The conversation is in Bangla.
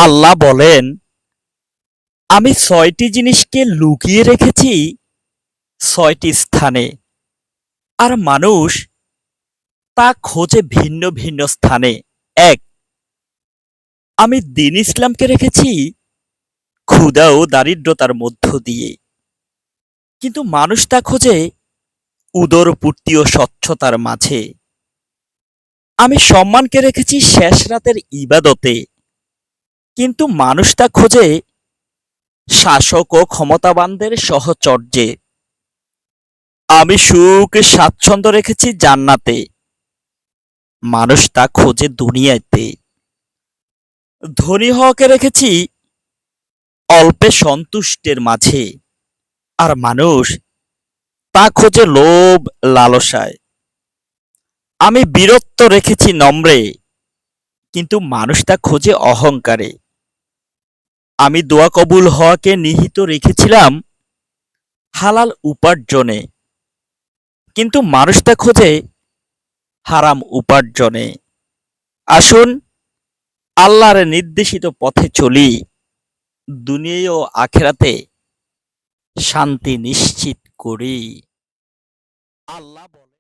আল্লাহ বলেন, আমি ৬টি জিনিসকে লুকিয়ে রেখেছি ৬টি স্থানে, আর মানুষ তা খোঁজে ভিন্ন ভিন্ন স্থানে। এক, আমি দ্বীন ইসলামকে রেখেছি ক্ষুধা ও দারিদ্রতার মধ্য দিয়ে, কিন্তু মানুষ তা খোঁজে উদরপূর্তি ও স্বচ্ছতার মাঝে। আমি সম্মানকে রেখেছি শেষ রাতের ইবাদতে, কিন্তু মানুষ তা খোঁজে শাসক ও ক্ষমতাবানদের সহচর্যে। আমি সুখ স্বাচ্ছন্দ্য রেখেছি জান্নাতে, মানুষ তা খোঁজে দুনিয়াতে। ধনী হওয়াকে রেখেছি অল্পে সন্তুষ্টের মাঝে, আর মানুষ তা খোঁজে লোভ লালসায়। আমি বীরত্ব রেখেছি নম্রে, কিন্তু মানুষ তা খোঁজে অহংকারে। আমি দোয়া কবুল হওয়াকে নিহিত রেখেছিলাম হালাল উপার্জনে, কিন্তু মানুষ তা খোঁজে হারাম উপার্জনে। আসুন আল্লাহর নির্দেশিত পথে চলি, দুনিয়ায় ও আখেরাতে শান্তি নিশ্চিত করি। আল্লাহ